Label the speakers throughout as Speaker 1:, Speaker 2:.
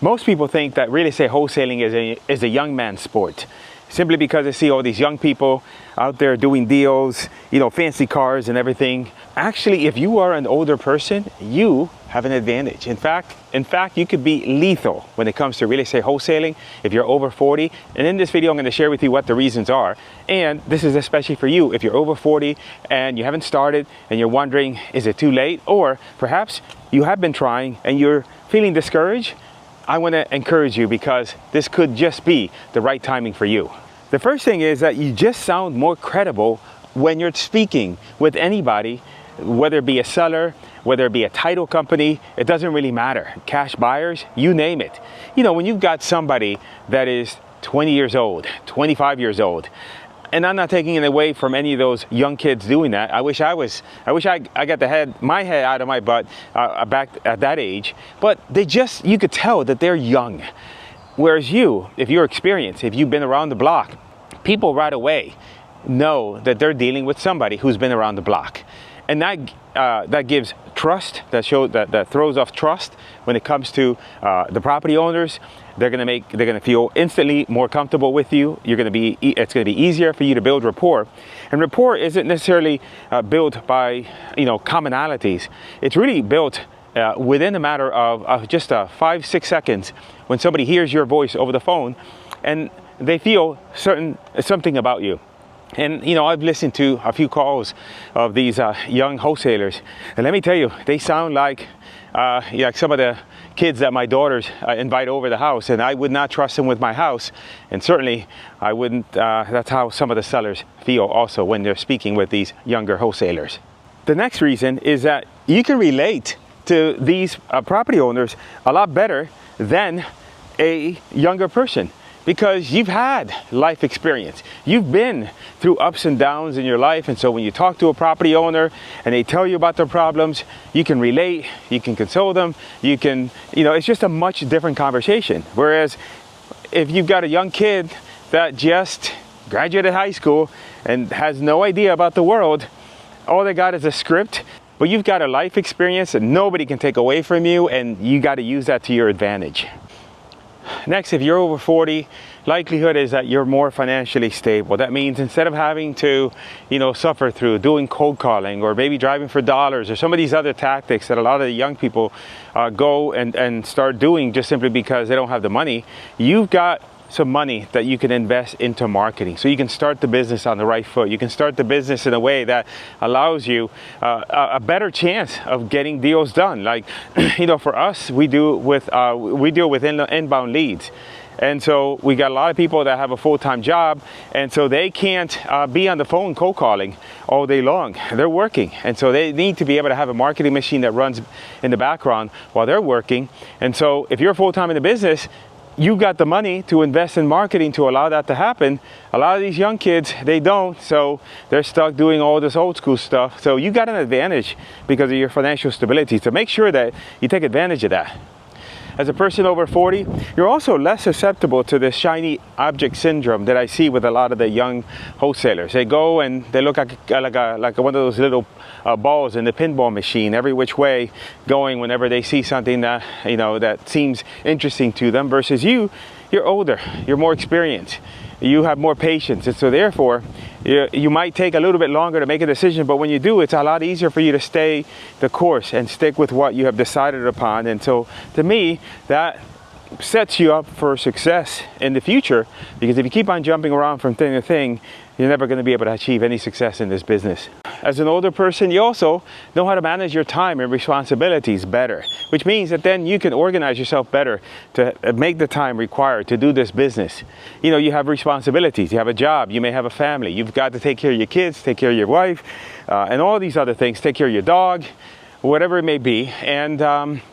Speaker 1: Most people think that real estate wholesaling is a young man's sport, simply because they see all these young people out there doing deals, fancy cars and everything. Actually, if you are an older person, you have an advantage. In fact, you could be lethal when it comes to real estate wholesaling if you're over 40. And in this video, I'm going to share with you what the reasons are. And this is especially for you if you're over 40 and you haven't started and you're wondering, is it too late? Or perhaps you have been trying and you're feeling discouraged. I want to encourage you because this could just be the right timing for you. The first thing is that you just sound more credible when you're speaking with anybody, whether it be a seller, whether it be a title company, it doesn't really matter. Cash buyers, you name it. When you've got somebody that is 20 years old, 25 years old, and I'm not taking it away from any of those young kids doing that. I wish I got my head out of my butt back at that age. But you could tell that they're young. Whereas if you're experienced, if you've been around the block, people right away know that they're dealing with somebody who's been around the block. And that gives trust, that throws off trust when it comes to the property owners. They're gonna feel instantly more comfortable with you. It's gonna be easier for you to build rapport. And rapport isn't necessarily built by commonalities. It's really built within a matter of just 5-6 seconds when somebody hears your voice over the phone and they feel something about you. And I've listened to a few calls of these young wholesalers, and let me tell you, they sound like some of the kids that my daughters invite over the house, and I would not trust them with my house, and certainly I wouldn't. That's how some of the sellers feel also when they're speaking with these younger wholesalers. The next reason is that you can relate to these property owners a lot better than a younger person, because you've had life experience. You've been through ups and downs in your life, and so when you talk to a property owner and they tell you about their problems, you can relate, you can console them, it's just a much different conversation. Whereas if you've got a young kid that just graduated high school and has no idea about the world, all they got is a script, but you've got a life experience that nobody can take away from you, and you got to use that to your advantage. Next, if you're over 40, likelihood is that you're more financially stable. That means instead of having to, suffer through doing cold calling or maybe driving for dollars or some of these other tactics that a lot of the young people go and start doing just simply because they don't have the money, you've got some money that you can invest into marketing. So you can start the business on the right foot. You can start the business in a way that allows you a better chance of getting deals done. Like, for us, we deal with inbound leads. And so we got a lot of people that have a full-time job, and so they can't be on the phone cold calling all day long. They're working, and so they need to be able to have a marketing machine that runs in the background while they're working. And so if you're full-time in the business, you got the money to invest in marketing to allow that to happen. A lot of these young kids, they don't, so they're stuck doing all this old school stuff. So you got an advantage because of your financial stability. So make sure that you take advantage of that. As a person over 40, you're also less susceptible to this shiny object syndrome that I see with a lot of the young wholesalers. They go and they look like one of those little balls in the pinball machine, every which way going whenever they see something that that seems interesting to them. Versus you're older, you're more experienced, you have more patience, and so therefore you might take a little bit longer to make a decision, but when you do, it's a lot easier for you to stay the course and stick with what you have decided upon. And so to me, that sets you up for success in the future, because if you keep on jumping around from thing to thing, you're never going to be able to achieve any success in this business. As an older person, you also know how to manage your time and responsibilities better, which means that then you can organize yourself better to make the time required to do this business. You have responsibilities, you have a job, you may have a family, you've got to take care of your kids, take care of your wife, and all these other things, take care of your dog, whatever it may be. And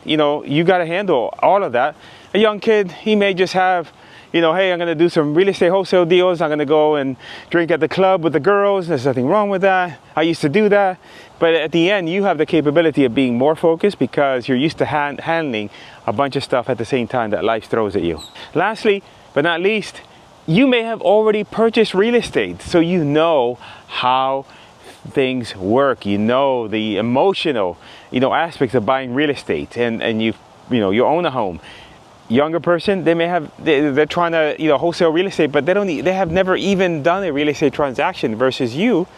Speaker 1: you got to handle all of that. A young kid, he may just have, hey, I'm going to do some real estate wholesale deals. I'm going to go and drink at the club with the girls. There's nothing wrong with that. I used to do that. But at the end, you have the capability of being more focused because you're used to handling a bunch of stuff at the same time that life throws at you. Lastly, but not least, you may have already purchased real estate, so you know how things work. You know the emotional, aspects of buying real estate, and you own a home. younger person, they're trying to, you know, wholesale real estate, but they have never even done a real estate transaction. Versus you've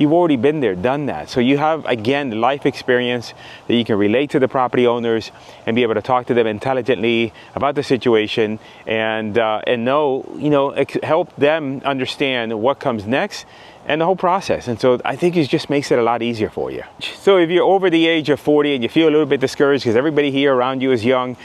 Speaker 1: already been there, done that. So you have, again, the life experience that you can relate to the property owners and be able to talk to them intelligently about the situation and know, you know, help them understand what comes next and the whole process. And so I think it just makes it a lot easier for you. So if you're over the age of 40 and you feel a little bit discouraged because everybody here around you is young,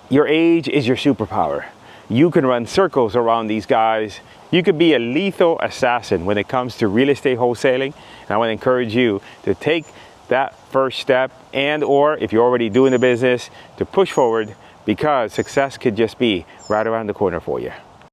Speaker 1: your age is your superpower. You can run circles around these guys. You could be a lethal assassin when it comes to real estate wholesaling. And I want to encourage you to take that first step, and or if you're already doing the business, to push forward, because success could just be right around the corner for you.